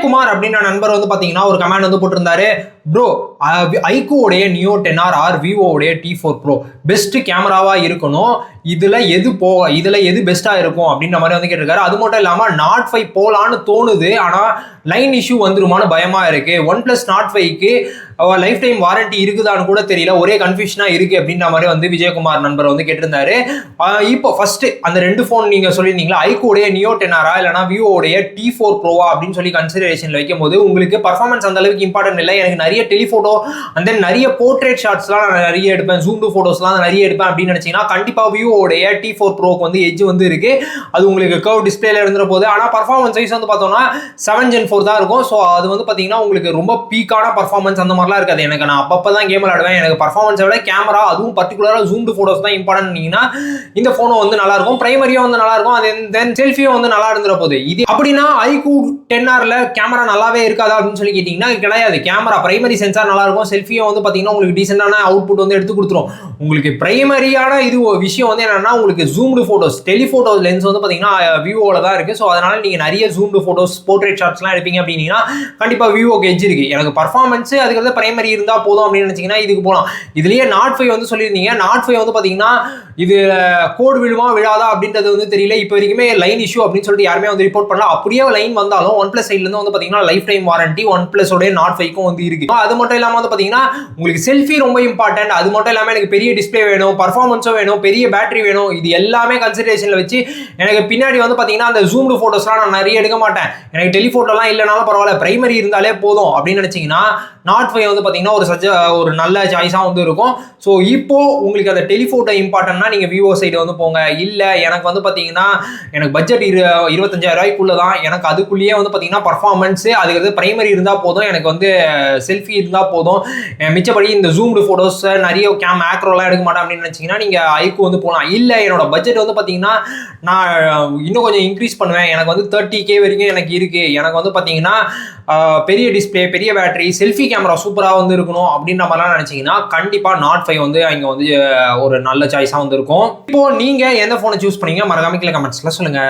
விஜயகுமார் அப்படின்ற நண்பர் வந்து பாத்தீங்கன்னா ஒரு கமெண்ட் வந்து போட்டிருந்தாரு, ப்ரோ ஐக்கூடைய நியோ 10R ஆர் விவோடைய T4 Pro பெஸ்ட் கேமராவா இருக்கணும், இதுல எது பெஸ்டா இருக்கும் அப்படின்ற மாதிரி வந்து கேட்டிருக்காரு. அது மட்டும் இல்லாம நாட் 5 போலான்னு தோணுது, ஆனா லைன் இஷ்யூ வந்துருமான்னு பயமா இருக்கு. OnePlus Nord 5க்கு லைஃப் டைம் வாரண்டி இருக்குதான்னு கூட தெரியல, ஒரே கன்ஃபியூஷனா இருக்கு அப்படின்ற மாதிரி வந்து விஜயகுமார் நண்பர் வந்து கேட்டிருந்தாரு. இப்போ ஃபர்ஸ்ட் அந்த ரெண்டு போன் நீங்க சொல்லியிருந்தீங்களா, ஐக்கூடைய நியோ 10R இல்லைனா விவோடைய T4 Pro அப்படின்னு சொல்லி கன்சிடரேஷன்ல வைக்கும் போது உங்களுக்கு பர்ஃபார்மன்ஸ் அந்த அளவுக்கு இம்பார்ட்டன்ட் இல்லை. எனக்கு நிறைய டெலிஃபோட்டோ அண்ட் தென் நிறைய போர்ட்ரேட் ஷாட்ஸ்லாம் நான் நிறைய எடுப்பேன், ஜூம்டு போட்டோஸ்லாம் நிறைய எடுப்பேன் அப்படின்னு நினைச்சீங்கன்னா கண்டிப்பா விவோடைய T4 Proக்கு வந்து எட்ஜ் வந்து இருக்கு. அது உங்களுக்கு கர்வ் டிஸ்பிளேல இருந்துற போது, ஆனா பர்ஃபார்மன்ஸ் வைஸ் வந்து பார்த்தோம்னா 7 Gen 4 தான் இருக்கும். ஸோ அது வந்து பார்த்தீங்கன்னா உங்களுக்கு ரொம்ப பீக்கான பர்ஃபார்மன்ஸ் அந்த மாதிரிலாம் இருக்காது. எனக்கு நான் அப்பப்போ தான் கேம் விளையாடுவேன், எனக்கு பர்ஃபார்மன்ஸை விட கேமரா அதுவும் பர்டிகுலராக ஜூம்டு போட்டோஸ் தான் இம்பார்ட்டன்ட் நீங்கன்னா இந்த ஃபோனும் வந்து நல்லா இருக்கும், பிரைமரியும் வந்து நல்லா இருக்கும், அது தென் செல்ஃபியும் வந்து நல்லா இருந்துற போது. இது அப்படின்னா ஐக்கூ 10Rல கேமரா நல்லாவே இருக்காதா அப்படின்னு சொல்லி கேட்டீங்கன்னா கிடையாது. கேமரா பிரைமரி சென்சார் நல்லா இருக்கும், செல்ஃபியும் வந்து பார்த்தீங்கன்னா உங்களுக்கு டீசென்டான அவுட்புட் வந்து எடுத்து கொடுத்துரும். உங்களுக்கு பிரைமரியான இது விஷயம் வந்து என்னன்னா உங்களுக்கு ஜூம்டு போட்டோஸ் டெலிஃபோட்டோ லென்ஸ் வந்து பார்த்தீங்கன்னா விவோல தான் இருக்கு. ஸோ அதனால நீங்க நிறைய ஜூம்டு போட்டோஸ் போர்ட்ரேட் ஷாட்ஸ்லாம் எடுப்பீங்க அப்படின்னா கண்டிப்பா விவோக்கு எட்ஜ் இருக்கு. எனக்கு பர்ஃபார்மன்ஸ் அதுக்கு பிரைமரி இருந்தா போதும் அப்படின்னு நினைச்சீங்கன்னா இதுக்கு போகலாம். இதுலயே Nord 5 வந்து சொல்லியிருந்தீங்க, Nord 5 வந்து பாத்தீங்கன்னா இது கோட் விழுமா விழாதா அப்படின்றது வந்து தெரியல. இப்போ வரைக்குமே லைன் இஷ்யூ அப்படின்னு சொல்லிட்டு யாருமே வந்து ரிப்போர்ட் பண்ணல. அப்படியே லைன் வந்தாலும் OnePlus சைட்ல இருந்து வந்து பாத்தீங்கன்னா லைஃப் டைம் வாரண்டி OnePlus உடைய Nord 5க்கும் வந்து இருக்கு. அது மட்டும் இல்லாம வந்து பாத்தீங்கன்னா உங்களுக்கு செல்ஃபி ரொம்ப இம்பார்ட்டன்ட், அது மட்டும் இல்லாம எனக்கு பெரிய டிஸ்பிளே வேணும், பர்ஃபார்மன்ஸும் வேணும், பெரிய பேட்டரி வேணும், இது எல்லாமே கன்சிடரேஷன்ல வச்சு எனக்கு பின்னாடி வந்து பாத்தீங்கன்னா அந்த ஜூம்டு போட்டோஸ்லாம் நான் நிறைய எடுக்க மாட்டேன், எனக்கு டெலிஃபோட்டோலாம் இல்லைனாலும் பரவாயில்ல பிரைமரி இருந்தாலே போதும் அப்படின்னு நினைச்சீங்கன்னா Nord 5 வந்து பாத்தீங்கன்னா ஒரு நல்ல சாய்ஸா வந்து இருக்கும். ஸோ இப்போ உங்களுக்கு அந்த டெலிஃபோட்டோ இம்பார்ட்டன்ட்னா நீங்க விவோ சைடு வந்து போங்க. இல்ல எனக்கு வந்து பாத்தீங்கன்னா எனக்கு பட்ஜெட் 25,000 ரூபாய்க்குள்ள தான், எனக்கு அதுக்குள்ளேயே வந்து பாத்தீங்கன்னா பர்ஃபார்மன்ஸ் அதுக்கு பிரைமரி இருந்தா போதும், எனக்கு வந்து செல்ஃபி இருந்தா போதும், மிச்சப்படி இந்த ஜூம்டு போட்டோஸ் நிறைய மேக்ரோலாம் எடுக்க மாட்டேன் அப்படின்னு நினைச்சீங்கன்னா நீங்க ஐக்கூ வந்து போகலாம். இல்ல என்னோட பட்ஜெட் வந்து பாத்தீங்கன்னா நான் இன்னும் கொஞ்சம் இன்க்ரீஸ் பண்ணுவேன், எனக்கு வந்து 30K வரைக்கும் எனக்கு இருக்கு, எனக்கு வந்து பாத்தீங்கன்னா பெரிய டிஸ்பிளே, பெரிய பேட்டரி, செல்ஃபி கேமரா சூப்பராக வந்து இருக்கணும் அப்படின்ற மாதிரிலாம் நினைச்சீங்கன்னா கண்டிப்பா Nord 5 வந்து இங்க வந்து ஒரு நல்ல சாய்ஸா வந்து இருக்கும். இப்போ நீங்க எந்த போனை சூஸ் பண்ணீங்க மறக்காம கீழே கமெண்ட்ஸ்ல சொல்லுங்க.